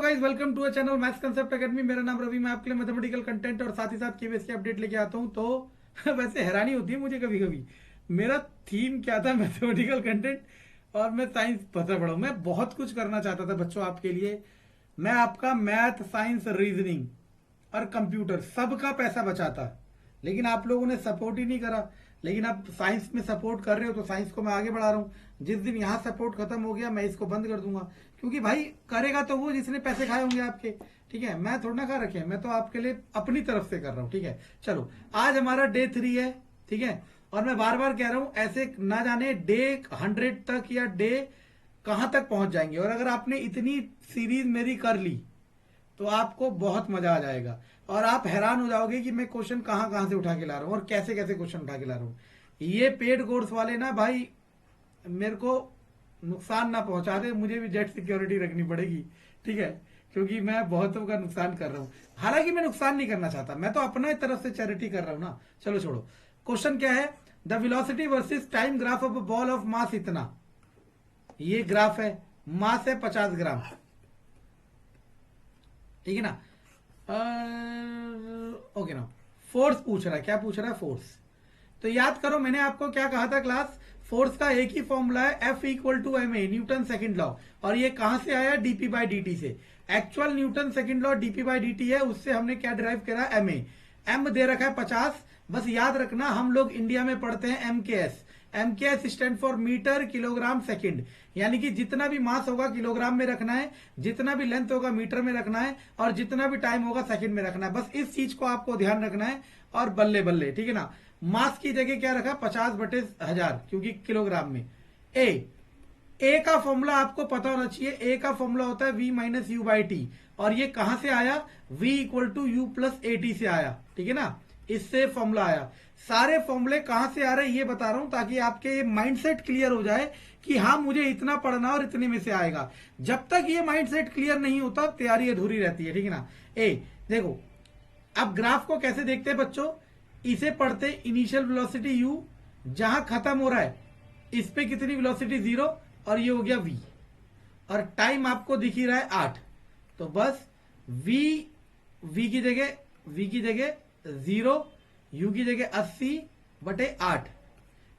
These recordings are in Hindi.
Guys, welcome to a channel maths concept academy. मेरा नाम रवि। मैं आपके लिए मैथमेटिकल कंटेंट और साथ ही साथ केवीएस की अपडेट लेके आता हूं। तो वैसे हैरानी होती है मुझे कभी कभी, मेरा थीम क्या था, मैथमेटिकल कंटेंट, और मैं साइंस फंसा पड़ा हूं। मैं बहुत कुछ करना चाहता था बच्चों आपके लिए। मैं आपका मैथ, साइंस, रीजनिंग और कंप्यूटर सबका पैसा बचाता, लेकिन आप लोगों ने सपोर्ट ही नहीं करा। लेकिन अब साइंस में सपोर्ट कर रहे हो तो साइंस को मैं आगे बढ़ा रहा हूं। जिस दिन यहाँ सपोर्ट खत्म हो गया मैं इसको बंद कर दूंगा, क्योंकि भाई करेगा तो वो जिसने पैसे खाए होंगे आपके। ठीक है, मैं थोड़ा ना खा रखे हैं, मैं तो आपके लिए अपनी तरफ से कर रहा हूँ। ठीक है, चलो आज हमारा डे 3 है। ठीक है, और मैं बार बार कह रहा हूं ऐसे ना जाने डे 100 तक या डे कहां तक पहुंच जाएंगे। और अगर आपने इतनी सीरीज मेरी कर ली तो आपको बहुत मजा आ जाएगा और आप हैरान हो जाओगे कि मैं क्वेश्चन कहां कहां से उठा के ला रहा हूं और कैसे कैसे क्वेश्चन उठा के ला रहा हूं। ये पेड कोर्स वाले ना भाई मेरे को नुकसान ना पहुंचा दे, मुझे भी जेट सिक्योरिटी रखनी पड़ेगी। ठीक है, क्योंकि मैं बहुतों का नुकसान कर रहा हूं। हालांकि मैं नुकसान नहीं करना चाहता, मैं तो अपना तरफ से चैरिटी कर रहा हूं ना। चलो छोड़ो, क्वेश्चन क्या है। The velocity versus time graph of a ball of mass इतना। ये ग्राफ है, मास है 50 ग्राम। ठीक है ना। ओके ना। फोर्स पूछ रहा है, क्या पूछ रहा है, फोर्स। तो याद करो मैंने आपको क्या कहा था क्लास, फोर्स का एक ही फॉर्मूला है, F equal to M A, Newton second law. और ये कहां से आया, डीपी बाई डी टी से। Actual Newton second law DP by D T है, उससे हमने क्या डिराइव करा, एम ए। एम दे रखा है 50। बस याद रखना हम लोग इंडिया में पढ़ते हैं M K S. M K S stand for metre kilogram second, यानी कि जितना भी मास होगा किलोग्राम में रखना है, जितना भी लेंथ होगा मीटर में रखना है, और जितना भी टाइम होगा सेकंड में रखना है। बस इस चीज को आपको ध्यान रखना है और बल्ले बल्ले। ठीक है ना। मास की जगह क्या रखा, 50/1000, क्योंकि किलोग्राम में। ए का फॉर्मूला आपको पता होना चाहिए। ए का फॉर्मूला होता है v minus U by T, और ये कहां से आया, v equal to U plus A T से आया। ठीक है ना, इससे फॉर्मूला आया। सारे फॉर्मूले कहां से आ रहे हैं ये बता रहा हूं, ताकि आपके ये माइंडसेट क्लियर हो जाए कि हाँ मुझे इतना पढ़ना और इतने में से आएगा। जब तक ये माइंडसेट क्लियर नहीं होता तैयारी अधूरी रहती है। ठीक है ना। देखो, अब ग्राफ को कैसे देखते हैं बच्चों, इसे पढ़ते इनिशियल वेलोसिटी u, जहां खत्म हो रहा है इस पे कितनी वेलोसिटी 0, और ये हो गया v, और टाइम आपको दिख ही रहा है 8। तो बस v की जगह 0, u की जगह 80/8।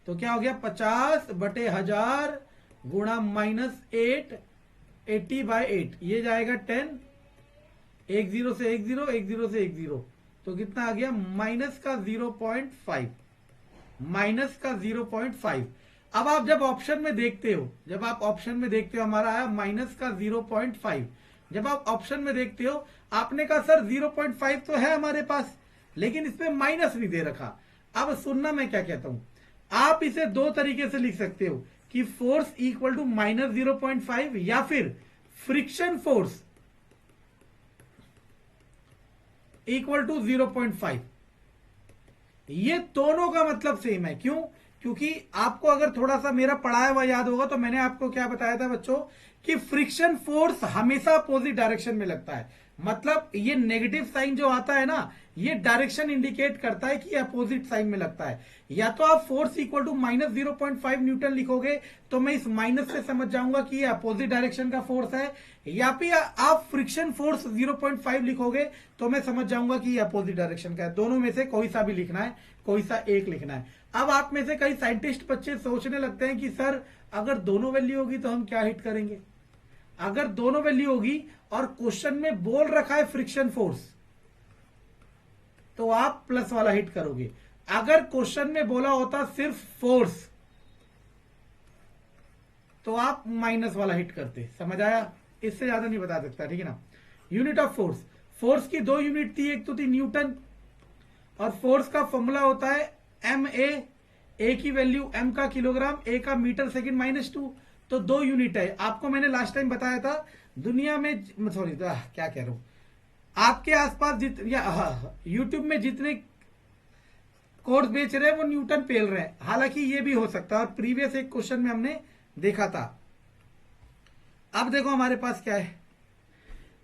तो क्या हो गया, 50/1000 गुणा -8, 80/8। ये जाएगा 10, 1 0 से 1 0, 1 0 से 1 0। तो कितना आ गया, माइनस का 0.5, माइनस का 0.5। अब आप जब ऑप्शन में देखते हो, हमारा आया माइनस का 0.5। जब आप ऑप्शन में देखते हो आपने कहा सर 0.5 तो है हमारे पास, लेकिन इसमें माइनस नहीं दे रखा। अब सुनना मैं क्या कहता हूं, आप इसे दो तरीके से लिख सकते हो कि फोर्स इक्वल टू -0.5, या फिर फ्रिक्शन फोर्स इक्वल टू 0.5। ये दोनों का मतलब सेम है। क्यों, क्योंकि आपको अगर थोड़ा सा मेरा पढ़ाया हुआ याद होगा तो मैंने आपको क्या बताया था बच्चों, कि फ्रिक्शन फोर्स हमेशा अपोजिट डायरेक्शन में लगता है। मतलब ये नेगेटिव साइन जो आता है ना, ये डायरेक्शन इंडिकेट करता है कि अपोजिट साइन में लगता है। या तो आप फोर्स इक्वल टू -0.5 न्यूटन लिखोगे तो मैं इस माइनस से समझ जाऊंगा कि ये अपोजिट डायरेक्शन का फोर्स है, या फिर आप फ्रिक्शन फोर्स 0.5 लिखोगे तो मैं समझ जाऊंगा कि ये अपोजिट डायरेक्शन का है। दोनों में से कोई सा भी लिखना है, कोई सा एक लिखना है। अब आप में से कई साइंटिस्ट बच्चे सोचने लगते हैं कि सर अगर दोनों वैल्यू होगी तो हम क्या हिट करेंगे। अगर दोनों वैल्यू होगी और क्वेश्चन में बोल रखा है फ्रिक्शन फोर्स, तो आप प्लस वाला हिट करोगे। अगर क्वेश्चन में बोला होता सिर्फ फोर्स, तो आप माइनस वाला हिट करते। समझ आया, इससे ज्यादा नहीं बता सकता। ठीक है ना। यूनिट ऑफ फोर्स, फोर्स की दो यूनिट थी, एक तो थी न्यूटन, और फोर्स का फॉर्मूला होता है एम ए की वैल्यू m का किलोग्राम, a का मीटर सेकंड -2। तो दो यूनिट है। आपको मैंने लास्ट टाइम बताया था दुनिया में, सॉरी क्या कह रहा हूं, आपके आसपास यूट्यूब में जितने कोर्स बेच रहे हैं वो न्यूटन पेल रहे हैं। हालांकि ये भी हो सकता है, और प्रीवियस एक क्वेश्चन में हमने देखा था। अब देखो हमारे पास क्या है,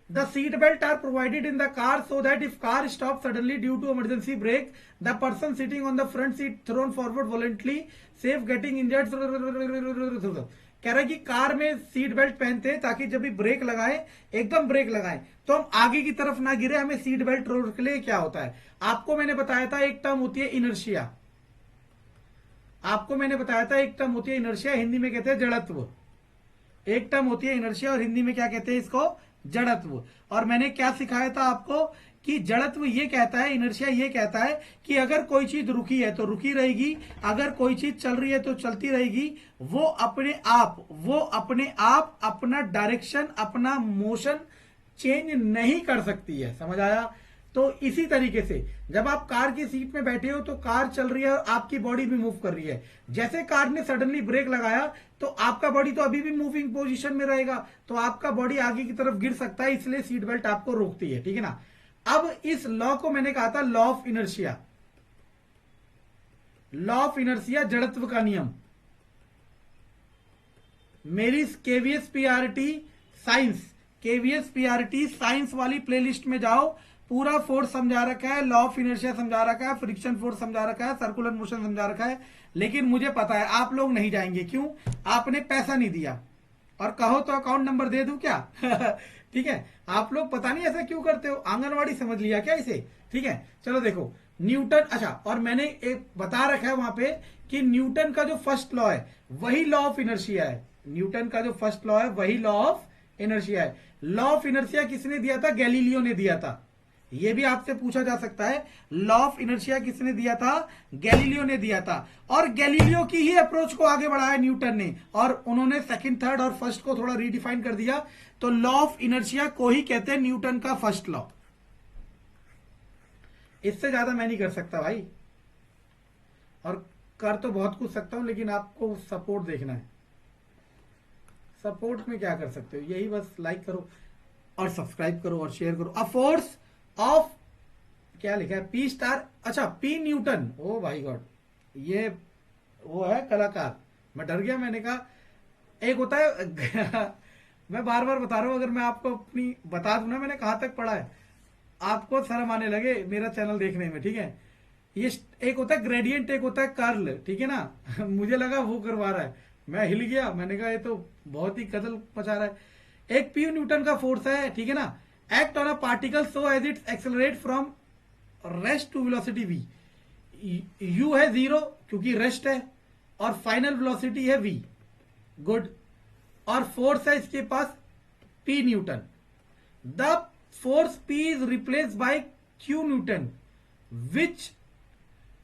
The seat belt are provided in the car so that if car stops suddenly due to emergency brake, the person sitting on the front seat thrown forward violently, safe getting injured. कह रहा है कि कार में सीट बेल्ट पहनते हैं ताकि जब भी ब्रेक लगाएं, एकदम ब्रेक लगाएं तो हम आगे की तरफ ना गिरे, हमें सीट बेल्ट रोक के लिए क्या होता है। आपको मैंने बताया था एक टर्म होती है इनर्शिया, आपको मैंने बताया था एक टर्म होती है इनर्शिया, हिंदी में कहते हैं जड़त्व। एक टर्म होती है इनर्शिया और हिंदी में क्या कहते हैं इसको, जड़त्व। और मैंने क्या सिखाया था आपको कि जड़त्व ये कहता है, इनर्शिया ये कहता है कि अगर कोई चीज रुकी है तो रुकी रहेगी, अगर कोई चीज चल रही है तो चलती रहेगी, वो अपने आप अपना डायरेक्शन, अपना मोशन चेंज नहीं कर सकती है। समझ आया। तो इसी तरीके से जब आप कार की सीट में बैठे हो तो कार चल रही है और आपकी बॉडी भी मूव कर रही है। जैसे कार ने सडनली ब्रेक लगाया तो आपका बॉडी तो अभी भी मूविंग पोजीशन में रहेगा, तो आपका बॉडी आगे की तरफ गिर सकता है, इसलिए सीट बेल्ट आपको रोकती है। ठीक है ना। अब इस लॉ को मैंने कहा था law of inertia, law of inertia जड़त्व का नियम। मेरी KVS PRT science, KVS PRT science वाली प्लेलिस्ट में जाओ, पूरा फोर्स समझा रखा है, लॉ ऑफ इनर्शिया समझा रखा है, फ्रिक्शन फोर्स समझा रखा है, सर्कुलर मोशन समझा रखा है। लेकिन मुझे पता है आप लोग नहीं जाएंगे, क्यों? आपने पैसा नहीं दिया। और कहो तो अकाउंट नंबर दे दूं क्या? ठीक है, आप लोग पता नहीं ऐसा क्यों करते हो, आंगनवाड़ी समझ लिया क्या इसे? ठीक है, चलो देखो न्यूटन, अच्छा, और मैंने एक बता रखा है वहां पे कि न्यूटन का जो फर्स्ट लॉ है वही लॉ ऑफ इनर्शिया है। न्यूटन का जो फर्स्ट लॉ है वही लॉ ऑफ इनर्शिया है। लॉ ऑफ इनर्शिया किसने दिया था? गैलीलियो ने दिया था। ये भी आपसे पूछा जा सकता है, लॉ ऑफ इनर्शिया किसने दिया था? गैलीलियो ने दिया था। और गैलीलियो की ही अप्रोच को आगे बढ़ाया न्यूटन ने, और उन्होंने सेकंड, थर्ड और फर्स्ट को थोड़ा रीडिफाइन कर दिया। तो लॉ ऑफ इनर्शिया को ही कहते हैं न्यूटन का फर्स्ट लॉ। इससे ज्यादा मैं नहीं कर सकता भाई, और कर तो बहुत कुछ सकता हूं, लेकिन आपको सपोर्ट देखना है। सपोर्ट में क्या कर सकते हो? यही बस लाइक करो और सब्सक्राइब करो और शेयर करो। अ फोर्स ऑफ, क्या लिखा है? पी स्टार, अच्छा पी न्यूटन, ओ भाई गॉड, ये वो है कलाकार। मैं डर गया, मैंने कहा एक होता है मैं बार बार बता रहा हूं, अगर मैं आपको अपनी बता दूं ना मैंने कहां तक पढ़ा है, आपको शर्म आने लगे मेरा चैनल देखने में। ठीक है, ये एक होता है ग्रेडियंट, एक होता है कर्ल। ठीक है ना। मुझे लगा वो करवा रहा है, मैं हिल गया, मैंने कहा ये तो बहुत ही कदल मचा रहा है। एक पी न्यूटन का फोर्स है, ठीक है ना। Act on a particle so as it accelerate from rest to velocity V. U है 0 क्योंकि रेस्ट है, और फाइनल वेलोसिटी है v। गुड। और फोर्स है इसके पास p Newton. The force p is replace by q Newton which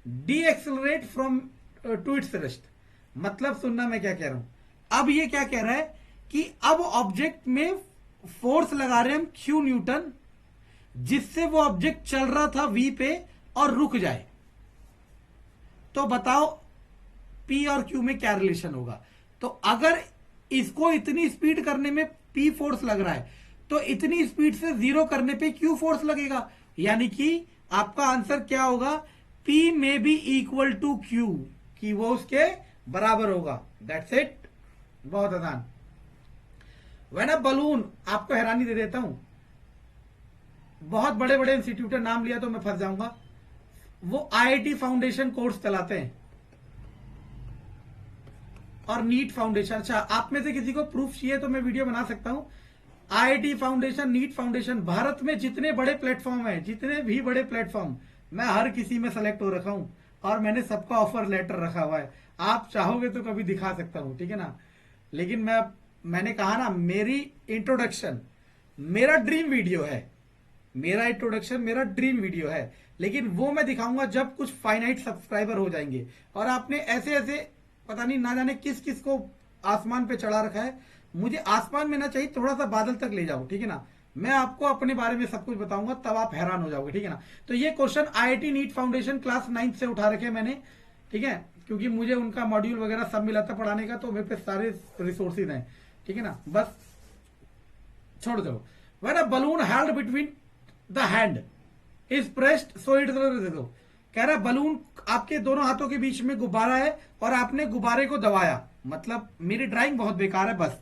decelerate from to its rest. मतलब सुनना मैं क्या कह रहा हूं। अब ये क्या कह रहा है कि अब ऑब्जेक्ट में फोर्स लगा रहे हम q न्यूटन, जिससे वो ऑब्जेक्ट चल रहा था v पे और रुक जाए। तो बताओ p और q में क्या रिलेशन होगा? तो अगर इसको इतनी स्पीड करने में p फोर्स लग रहा है, तो इतनी स्पीड से 0 करने पे q फोर्स लगेगा। यानी कि आपका आंसर क्या होगा? p में बी इक्वल टू q, कि वो उसके बराबर होगा। दैट्स इट, बहुत आसान। व्हेन अ बलून, आपको हैरानी दे देता हूं, बहुत बड़े बड़े इंस्टीट्यूट नाम लिया तो मैं फंस जाऊंगा। वो आईआईटी फाउंडेशन कोर्स चलाते हैं और नीट फाउंडेशन। अच्छा, आप में से किसी को प्रूफ चाहिए तो मैं वीडियो बना सकता हूं। IIT foundation, NEET foundation, Bharat में जितने बड़े प्लेटफॉर्म है, जितने भी बड़े प्लेटफॉर्म, मैं हर किसी में सेलेक्ट हो रखा हूं और मैंने सबका ऑफर लेटर रखा हुआ है। आप चाहोगे तो कभी दिखा सकता हूं, ठीक है ना। लेकिन मैंने कहा ना, मेरी इंट्रोडक्शन मेरा ड्रीम वीडियो है, मेरा इंट्रोडक्शन मेरा ड्रीम वीडियो है, लेकिन वो मैं दिखाऊंगा जब कुछ फाइनाइट सब्सक्राइबर हो जाएंगे। और आपने ऐसे ऐसे पता नहीं ना जाने किस किस को आसमान पे चढ़ा रखा है। मुझे आसमान में ना चाहिए, थोड़ा सा बादल तक ले जाओ, ठीक है ना। मैं आपको अपने बारे में सब कुछ बताऊंगा, तब आप हैरान हो जाओगे, ठीक है ना। तो ये question IIT NEET foundation class 9 से उठा रखे मैंने, ठीक है, क्योंकि मुझे उनका मॉड्यूल वगैरह सब मिला था पढ़ाने का, तो मेरे पे सारे रिसोर्सेज हैं, ठीक है ना। बस छोड़ दो। When a balloon held between the hand is pressed so it, देखो कह रहा बलून आपके दोनों हाथों के बीच में गुब्बारा है और आपने गुब्बारे को दबाया, मतलब मेरी ड्राइंग बहुत बेकार है, बस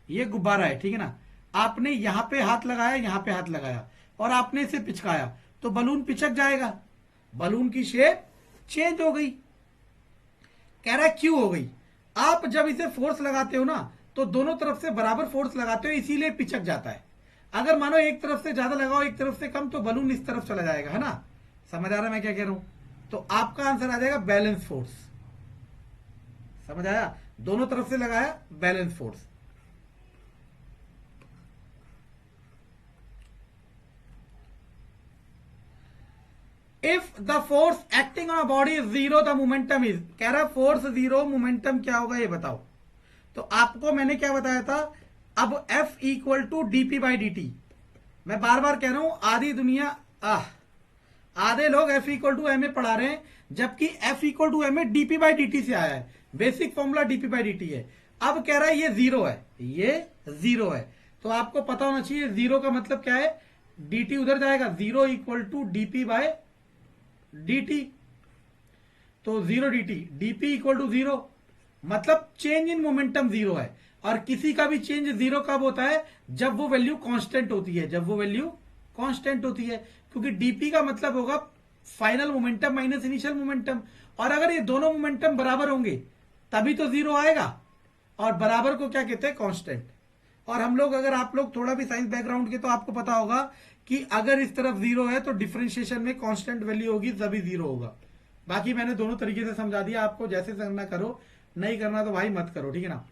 ये गुब्बारा है, ठीक है ना। आपने यहां पे हाथ लगाया, यहां पे हाथ लगाया और आपने इसे पिचकाया, तो बलून पिचक जाएगा, बलून की शेप चेंज हो गई। कह रहा है क्यों हो गई? आप जब इसे फोर्स लगाते हो ना तो दोनों तरफ से बराबर फोर्स लगाते हो, इसीलिए पिचक जाता है। अगर मानो एक तरफ से ज्यादा लगाओ एक तरफ से कम तो बलून इस तरफ चला जाएगा, है ना। समझ आ रहा है मैं क्या कह रहा हूं? तो आपका आंसर आ जाएगा बैलेंस फोर्स। समझ आया? दोनों तरफ से लगाया, balance force. If the force acting on a body is zero the momentum is, कह रहा फोर्स जीरो मोमेंटम क्या होगा ये बताओ। तो आपको मैंने क्या बताया था, अब F equal to DP by D T. मैं बार बार कह रहा हूं आधी दुनिया आधे लोग F equal to M A पढ़ा रहे हैं, जबकि F equal to M A DP by D T से आया है। Basic formula DP by D T है। अब कह रहा है ये जीरो है, ये जीरो है। तो आपको पता होना चाहिए जीरो का मतलब क्या है, डी टी उधर जाएगा, zero equal to DP by D T. तो zero D T, DP equal to zero, मतलब चेंज इन मोमेंटम जीरो है। और किसी का भी चेंज जीरो कब होता है, जब वो वैल्यू कांस्टेंट होती है, जब वो वैल्यू कांस्टेंट होती है। क्योंकि डीपी का मतलब होगा final momentum minus initial momentum, और अगर ये दोनों मोमेंटम बराबर होंगे तभी तो जीरो आएगा। और बराबर को क्या कहते हैं, कांस्टेंट। और हम लोग, अगर आप लोग थोड़ा भी साइंस बैकग्राउंड के, तो आपको पता होगा कि अगर इस तरफ जीरो है तो डिफरेंशिएशन में कांस्टेंट वैल्यू होगी तभी जीरो होगा। बाकी मैंने दोनों तरीके से समझा दिया आपको, जैसे करना करो, नहीं करना तो भाई मत करो, ठीक है ना।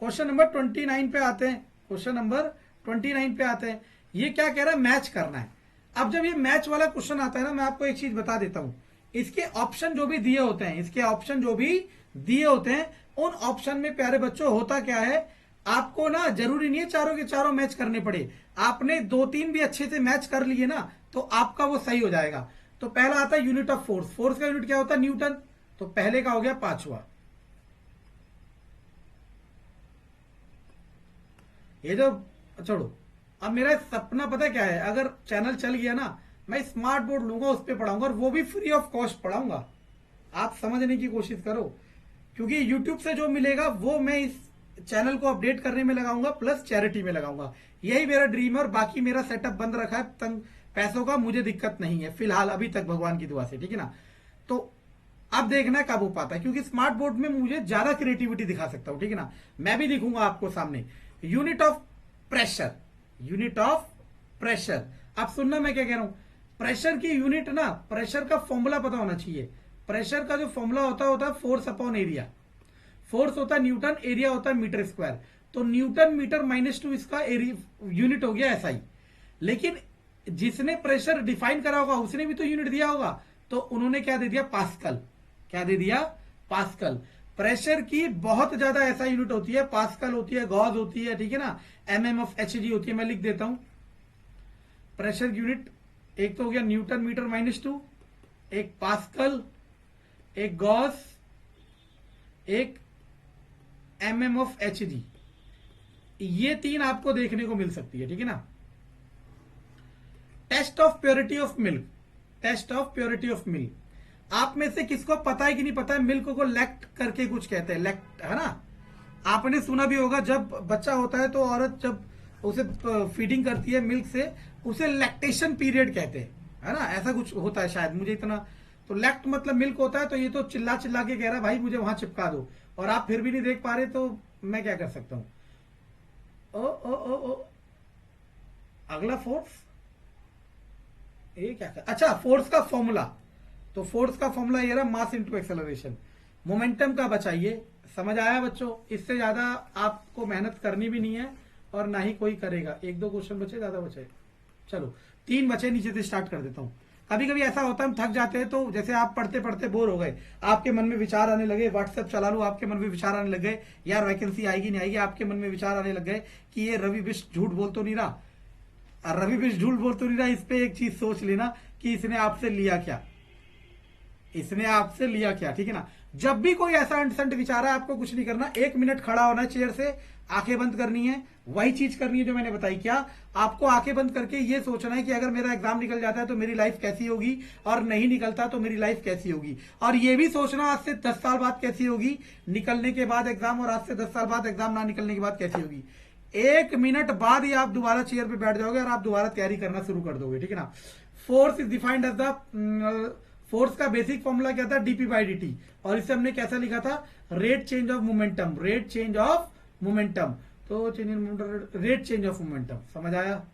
क्वेश्चन नंबर 29 पे आते हैं। क्वेश्चन नंबर 29 पे आते हैं। ये क्या कह रहा है, मैच करना है। अब जब ये मैच वाला क्वेश्चन आता है ना, मैं आपको एक चीज बता देता हूं, इसके ऑप्शन जो भी दिए होते हैं, इसके ऑप्शन जो भी दिए होते हैं, उन ऑप्शन में प्यारे बच्चों होता क्या है, आपको ना जरूरी नहीं है चारों के चारों मैच करने पड़े। आपने दो तीन भी अच्छे से मैच कर लिए ना तो आपका वो सही हो जाएगा। तो पहला आता है यूनिट ऑफ फोर्स। फोर्स का यूनिट क्या होता है, न्यूटन। तो पहले का हो गया पांचवा। ये जो छोड़ो, अब मेरा सपना पता क्या है, अगर चैनल चल गया ना, मैं स्मार्ट बोर्ड लूंगा, उस पर पढ़ाऊंगा, और वो भी फ्री ऑफ कॉस्ट पढ़ाऊंगा। आप समझने की कोशिश करो, क्योंकि यूट्यूब से जो मिलेगा वो मैं इस चैनल को अपडेट करने में लगाऊंगा, प्लस चैरिटी में लगाऊंगा। यही मेरा ड्रीम है। और बाकी मेरा सेटअप बंद रखा है, तंग पैसों का मुझे दिक्कत नहीं है फिलहाल, अभी तक भगवान की दुआ से, ठीक है ना। तो अब देखना है कब हो पाता है, क्योंकि स्मार्ट बोर्ड में मुझे ज्यादा क्रिएटिविटी दिखा सकता हूं, ठीक है ना। मैं भी दिखूंगा आपको सामने। Unit of pressure, unit of pressure. अब सुनना मैं क्या कह रहा हूं, प्रेशर की यूनिट ना, प्रेशर का फॉर्मूला पता होना चाहिए। प्रेशर का जो फॉर्मूला होता है फोर्स अपॉन एरिया। फोर्स होता है न्यूटन, एरिया होता है मीटर स्क्वायर। तो न्यूटन मीटर -2 इसका यूनिट हो गया एसआई। लेकिन जिसने प्रेशर डिफाइन करा होगा उसने भी तो यूनिट दिया होगा, तो उन्होंने क्या दे दिया, पास्कल। क्या दे दिया, पास्कल। प्रेशर की बहुत ज्यादा ऐसा यूनिट होती है, पास्कल होती है, गॉज होती है, ठीक है ना, mm ऑफ hg होती है। मैं लिख देता हूं प्रेशर यूनिट, एक तो हो गया न्यूटन मीटर -2, एक पास्कल, एक गॉस, एक mm ऑफ hg। ये तीन आपको देखने को मिल सकती है, ठीक है ना। Test of purity of milk, test of purity of milk. आप में से किसको पता है कि नहीं पता है, मिल्क को लैक्ट करके कुछ कहते हैं, लैक्ट, है ना। आपने सुना भी होगा, जब बच्चा होता है तो औरत जब उसे फीडिंग करती है मिल्क से, उसे लैक्टेशन पीरियड कहते हैं, है ना। ऐसा कुछ होता है शायद, मुझे इतना। तो लैक्ट मतलब मिल्क होता है। तो ये तो चिल्ला चिल्ला के कह रहा भाई मुझे वहां चिपका दो, और आप फिर भी नहीं देख पा रहे, तो मैं क्या कर सकता हूं। ओ ओ ओ ओ अगला फोर्स, ये क्या कर, अच्छा फोर्स का फॉर्मूला। तो फोर्स का फॉर्मूला ये रहा, मास इनटू एक्सेलरेशन। मोमेंटम का बचाइए। समझ आया बच्चों, इससे ज्यादा आपको मेहनत करनी भी नहीं है और ना ही कोई करेगा। एक दो क्वेश्चन बचे, ज्यादा बचे, चलो 3 बचे, नीचे से स्टार्ट कर देता हूं। कभी कभी ऐसा होता है हम थक जाते हैं, तो जैसे आप पढ़ते पढ़ते बोर हो गए, आपके मन में विचार आने लगे, व्हाट्सएप चला लो, आपके मन में विचार आने लग गए, यार वैकेंसी आएगी नहीं आएगी, आपके मन में विचार आने लग गए कि ये रवि बिष्ट झूठ बोल तो नहीं रहा, रवि बिष्ट झूठ बोल तो नहीं रहा। इस पे एक चीज सोच लेना कि इसने आपसे लिया क्या, इसने आपसे लिया क्या, ठीक है ना। जब भी कोई ऐसा अनसंट विचार है, आपको कुछ नहीं करना, 1 मिनट खड़ा होना है चेयर से, आंखें बंद करनी है, वही चीज करनी है जो मैंने बताई। क्या आपको आंखें बंद करके ये सोचना है कि अगर मेरा एग्जाम निकल जाता है तो मेरी लाइफ कैसी होगी, और नहीं निकलता तो मेरी लाइफ कैसी होगी। और ये भी सोचना आज से 10 साल बाद कैसी होगी, निकलने के बाद एग्जाम, और आज से 10 साल बाद एग्जाम ना निकलने के बाद कैसी होगी। 1 मिनट बाद ही आप दोबारा चेयर पे बैठ जाओगे और आप दोबारा तैयारी करना शुरू कर दोगे, ठीक है ना। Force is defined as the force का बेसिक फॉर्मूला क्या था, डीपी बाई डी, और इसे हमने कैसा लिखा था, rate change of momentum, rate change of momentum. तो change in momentum, rate change of momentum, समझ आया?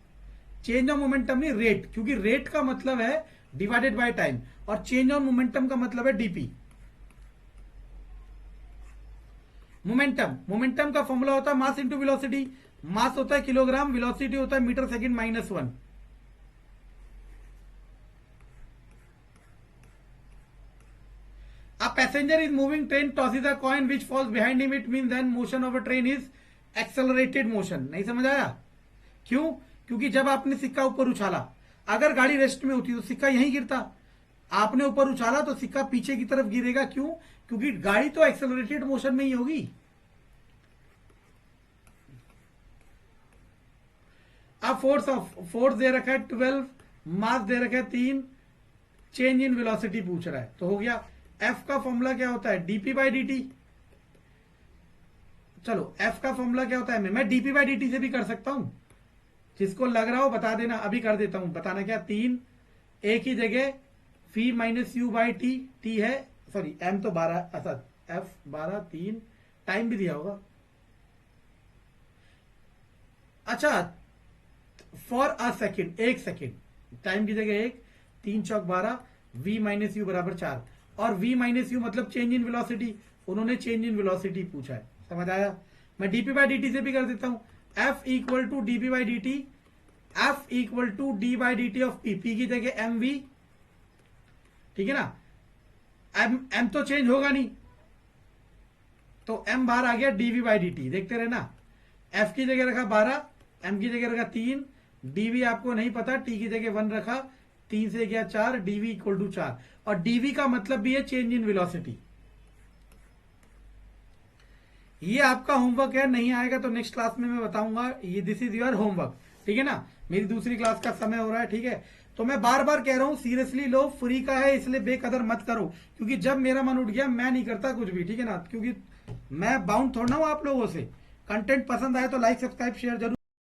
चेंज ऑफ मोमेंटम नहीं रेट, क्योंकि रेट का मतलब है डिवाइडेड बाय टाइम और चेंज ऑफ मोमेंटम का मतलब है डीपी। मोमेंटम का फॉर्मूला होता है मास इंटू वेलोसिटी, मास होता है किलोग्राम, वेलोसिटी होता है metre second minus 1। A passenger is moving train, tosses a coin which falls behind him, it means then motion of a train is accelerated motion। नहीं समझ आया? क्यों? क्योंकि जब आपने सिक्का ऊपर उछाला, अगर गाड़ी रेस्ट में होती तो सिक्का यहीं गिरता, आपने ऊपर उछाला तो सिक्का पीछे की तरफ गिरेगा। क्यों? क्योंकि गाड़ी तो एक्सेलरेटेड मोशन में ही होगी। अब फोर्स दे रखा है 12, मास दे रखा है 3, चेंज इन वेलोसिटी पूछ रहा है, तो हो गया। एफ का फॉर्मूला क्या होता है, डीपी बाई डी। चलो एफ का फॉर्मूला क्या होता है, मैं डीपी बाई डी से भी कर सकता हूं, जिसको लग रहा हो बता देना, अभी कर देता हूं। बताना क्या, 3 ए की जगह phi minus U by T, T है सॉरी एम तो 12, अच्छा एफ 12, 3 टाइम भी दिया होगा। अच्छा for a second, 1 second, time की जगह 1, 3 चौक 12, v माइनस यू बराबर 4, और v माइनस यू मतलब चेंज इन वेलोसिटी, उन्होंने चेंज इन वेलोसिटी पूछा है, समझ आया? मैं डीपी बाई डी से भी कर देता हूं, f equal to DP by D T, F equal to D by D T of P, P की जगह एम वी, ठीक है ना? एम तो चेंज होगा नहीं, तो एम बाहर आ गया डीवी बाई डी टी, देखते रहना। एफ की जगह रखा 12, एम की जगह रखा 3, डीवी आपको नहीं पता, टी की जगह 1 रखा, 3 से गया 4, डीवी इक्वल टू 4, और डीवी का मतलब भी है चेंज इन वेलोसिटी। ये आपका होमवर्क है, नहीं आएगा तो नेक्स्ट क्लास में मैं बताऊंगा। ये दिस इज योर होमवर्क, ठीक है ना? मेरी दूसरी क्लास का समय हो रहा है, ठीक है? तो मैं बार बार कह रहा हूं सीरियसली लो, फ्री का है इसलिए बेकदर मत करो, क्योंकि जब मेरा मन उठ गया मैं नहीं करता कुछ भी, ठीक है ना? क्योंकि मैं बाउंड थोड़ा ना हूं आप लोगों से। कंटेंट पसंद आए तो लाइक सब्सक्राइब शेयर जरूर